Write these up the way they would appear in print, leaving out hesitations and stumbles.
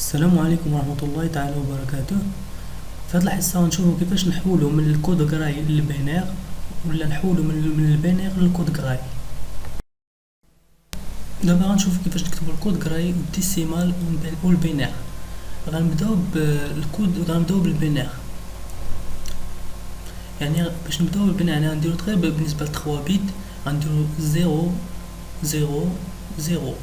السلام عليكم ورحمة الله تعالى وبركاته. في هذه الحصة غنشوفو كيفاش نحولو من الكود غراي للبينير، ولا نحولو من البينير للكود غراي. دابا غنشوفو كيفاش نكتبو الكود غراي والديسيمال والبينير. غنبداو بالبينير. يعني باش نبداو بالبينير يعني غنديرو غير بالنسبة ل 3 بيت، غنديرو 0 0 0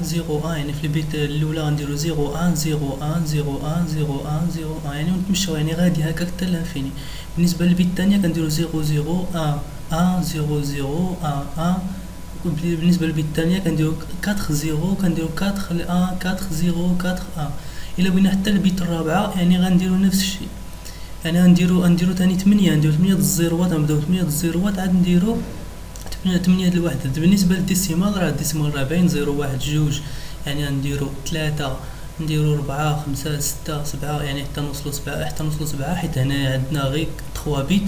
0 1. يعني في البيت الاولى غنديرو 0 1 0 1 0 1 0 1 0 1، يعني ونتمشاو يعني غادي هكاك حتى لانفيني. بالنسبه للبيت الثانيه كنديرو 0 0 1 1 0 0 1 1. بالنسبه للبيت الثانيه كنديرو 4 0 كنديرو 4 1 4 0 4 1. الا بغينا حتى البيت الرابعه يعني غنديرو نفس الشيء، يعني غنديرو ثاني 8، نديرو 8 د الزيروات، غنبداو 8 د الزيروات عاد نديرو 8 د الوحدات. بالنسبه للديسيمال راه الديسيمال راه باين 0 1 2، يعني غنديرو 3 نديرو 4 5 6 7، يعني حتى نوصلو 7 حيت هنا عندنا غير 3 بيت.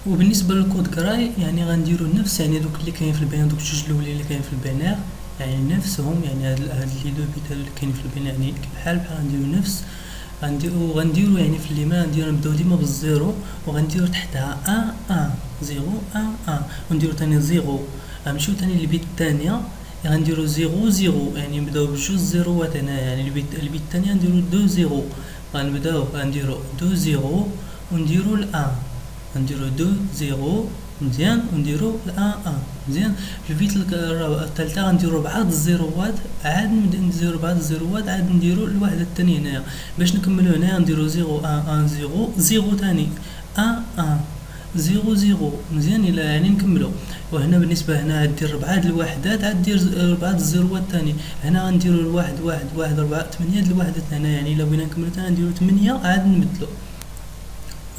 وبالنسبه للكود غراي يعني غنديرو نفس، يعني دوك اللي كاين في البيان، دوك الجوج الاولين اللي كاين في البينير يعني نفسهم، يعني هاد لي دو بيت هادو اللي كاينين في البينير يعني بحال غنديرو نفس. غنديرو يعني في الليمة نبداو ديما بالزيرو، وغنديرو تحتها 1 1 0 1 1، ونديرو تاني 0. غنمشيو تاني للبيت الثانية غنديرو 0 0، يعني نبداو بجوج زيروات هنا، يعني البيت الثانية نديرو 2 0. غنديرو 2 0 ونديرو 1، نديرو 2 0 مزيان، ونديرو 1 1 مزيان. في البيت الثالثة غنديرو 4 د الزيروات، عاد نديرو 4 د الزيروات، عاد نديرو الوحدة الثانية هنايا. باش نكملو هنايا نديرو 0 1 1 0 0 ثاني 1 1 0 0 مزيان. الى يعني نكملو. وهنا بالنسبة هنا دير 4 د الوحدات، عاد دير 4 د الزيروات ثاني. هنا غنديرو الواحد 1 1 4 8 د الوحدات هنا، يعني الا بغينا نكملو ثاني نديرو 8 عاد نبدلو.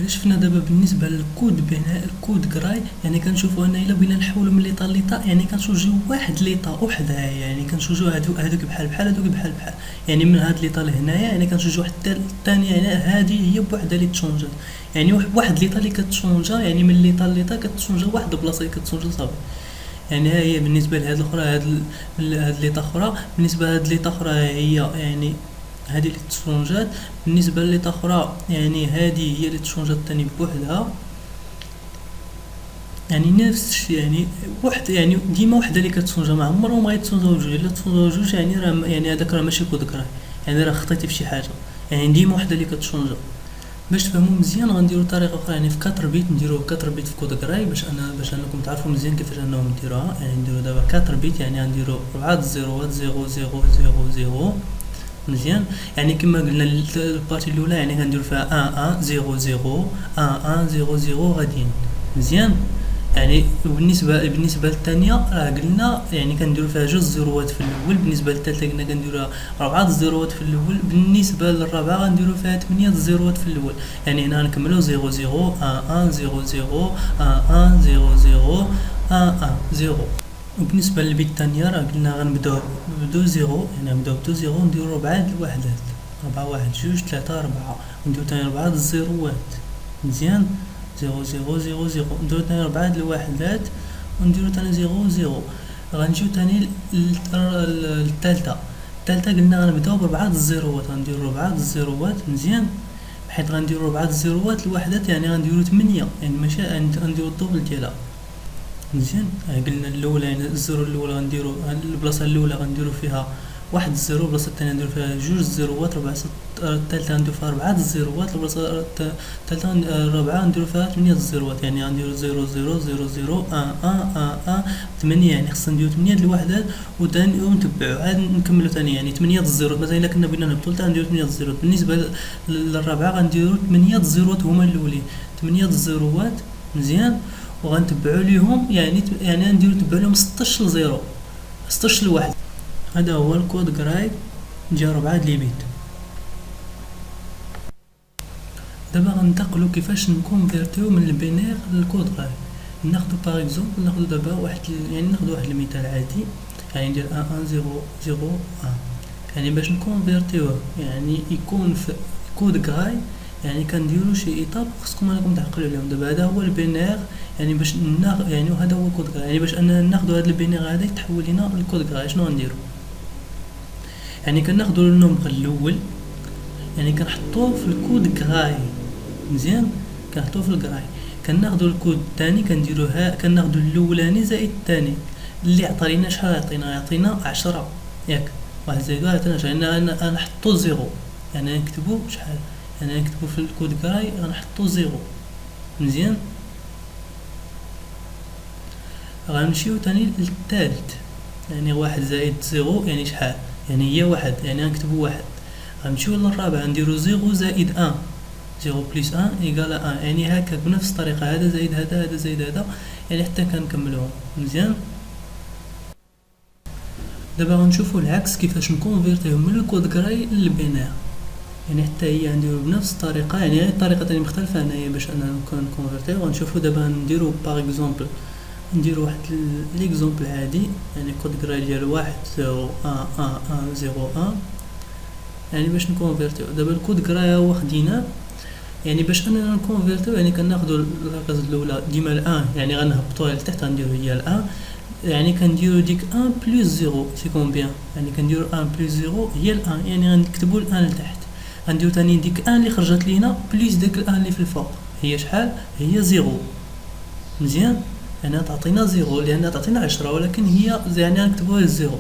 ولا شفنا دابا بالنسبه للكود بناء الكود غراي، يعني كنشوفوا ان الا بغينا نحولوا من ليطا ليطا يعني كنشوجيو واحد ليطا وحدها، يعني كنشوجيو هذوك بحال هذوك بحال يعني من هاد ليطا لهنايا يعني كنشوجيو حتى الثانيه، يعني هذه هي بوحدها اللي تشونجات، يعني واحد ليطا اللي كتشونجا، يعني من ليطا ليطا كتشونجا واحد البلاصه اللي كتشونجا صافي. يعني ها هي بالنسبه لهاد الاخرى، هاد ليطا اخرى. بالنسبه لهاد ليطا اخرى هي يعني هذه اللي تشونجات. بالنسبه لليطا اخرى يعني هذه هي اللي تشونجات ثاني بوحدها، يعني نفس الشيء، يعني يعني ديما وحده اللي كتشونجا، ما عمرهم ما يتشونجاو جوج. الا تشونجاو جوج يعني راه يعني هذاك راه ماشي كود كراي، يعني راه خطيتي في شي حاجه، يعني ديما وحده اللي كتشونجا. باش تفهموا مزيان غنديروا طريقه اخرى، يعني في 4 بيت نديروا 4 بيت في كود كراي باش انكم تعرفوا مزيان كيفاش انهم نديروها. يعني نديروا دابا 4 بيت، يعني غنديروا 4 الزيروات 0 0 0 0 مزيان. يعني كما قلنا البارتي الاولى يعني غنديروا فيها 1 1 0 0 1 1 0 0 غاديين مزيان. يعني بالنسبه للثانيه راه قلنا يعني كنديروا فيها جوج زيروات في الاول. بالنسبه للثالثه قلنا كنديروا 4 الزيروات في الاول. بالنسبه للرابعه غنديروا فيها 8 الزيروات في الاول. يعني هنا غنكملوا 0 0 1 1 0 0 1 1 0 0 1 1 0. وبالنسبه للبيت الثانيه راه قلنا غنبداو ب 0، يعني غنبداو ب 0 ونديروا 4 د الوحدات، 4 1 2 3 4، ونديروا ثاني 4 د الزيروات مزيان 0 0 0 0، نديرو ثاني 4 د الوحدات ونديرو ثاني 0 0. غنجيو ثاني للثالثه. قلنا غنبداو ب 4 د الزيروات، غنديرو 4 د الزيروات مزيان، حيت غنديرو 4 د الزيروات الوحدات يعني غنديرو 8، يعني ماشي غنديرو الدوبل ديالها مزيان. قلنا الاولى يعني الزيرو الاولى غنديرو البلاصه الاولى غنديرو فيها واحد الزيرو، البلاصه الثانيه نديرو فيها جوج زيروات، الثالثه غنديرو فيها 4 الزيروات، البلاصه الثالثه الرابعه نديرو فيها 8 الزيروات، يعني غنديرو 0 0 0 0 1 1 1 1 8، يعني خصنا نديرو 8 د الوحدات وثاني ونتبعو عاد نكملو ثاني، يعني 8 د الزيروات. مثلا الا كنا بغينا نهبطو لتحت نديرو 8 د الزيروات. بالنسبه للرابعه غنديرو 8 د الزيروات هما الاولين، 8 د الزيروات مزيان، وغنتبعو ليهم يعني نديرو تبع لهم 16 0 16 لواحد. هذا هو الكود غراي ديال 4 د لي بيت. دابا غننتقلوا كيفاش نكونفيرتيو من البينير للكود غراي. ناخذ باغ اكزومبل، ناخذ دابا ناخذ واحد المثال عادي، يعني ندير 1 1 0 0 1. يعني باش نكونفيرتيوه يعني يكون في كود غراي يعني كنديروا شي ايطاب خصكم انكم تعقلوا عليهم. دابا هذا هو البينير، يعني باش يعني وهذا هو الكود غراي، يعني باش اننا ناخذوا هذا البينير هذا يتحول لنا للكود غراي شنو غنديروا؟ يعني كناخدو النومبر الاول، يعني كنحطوه في الكود غراي، مزيان كنحطوه في الكراي. كناخدو الكود الثاني كنديروها، كناخدو الاولاني زائد الثاني اللي عطينا شحال يعطينا 10 ياك، 1 زائد 1 يعطينا 10. يعني انا نحطو زيرو، يعني نكتبو شحال، يعني نكتبو في الكود كراي غنحطو زيرو، مزيان. غنمشيو تاني للثالث، يعني 1 زائد 0 يعني شحال، يعني هي 1، يعني غنكتبو 1. غنمشيو للرابع نديرو 0 زائد 1، 0 بلس 1 إيكال 1، يعني هكاك بنفس الطريقة، هذا زائد هذا، هذا زائد هذا، يعني حتى كنكملوهم، مزيان. دابا غنشوفو العكس كيفاش نكونفيرتيو من الكود كراي للبينير، يعني حتى هي نديرو بنفس الطريقة، يعني هي الطريقة تاني مختلفة هنايا باش أنا نكونفيرتيو. غنشوفو دابا نديرو باغ اكزومبل، نديرو واحد ليكزومبل عادي، يعني كود كراي ديال 1 0 1 1 0 1، يعني باش نكونفيرتيو. دابا الكود كراي هو خديناه، يعني باش اننا نكونفيرتيو يعني كناخدو اللاكاز الاولى ديما الان، يعني غنهبطوها لتحت غنديرو هي الان، يعني كنديرو ديك 1 بلس 0 سي كومبيان، يعني كنديرو 1 بلس 0 هي الان، يعني غنكتبو الان لتحت. غنديرو تاني ديك 1 اللي خرجت لينا بلس داك الان اللي في الفوق، هي شحال، هي 0، مزيان. يعني تعطينا 0 لان تعطينا 10، ولكن هي يعني غنكتبوها 0،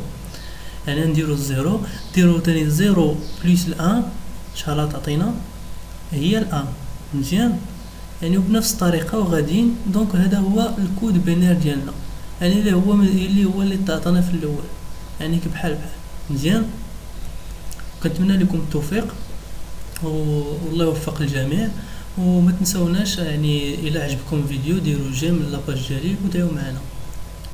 يعني نديرو 0، نديرو تاني 0 بلس الان شحال تعطينا، هي الان، مزيان. يعني بنفس الطريقه وغاديين. دونك هذا هو الكود بينير ديالنا، يعني اللي تعطانا في الاول، يعني بحال مزيان. كنتمنى لكم التوفيق والله يوفق الجميع. وما تنسوناش يعني الى عجبكم الفيديو ديروا جيم لاباج ديالي ودعوا معنا.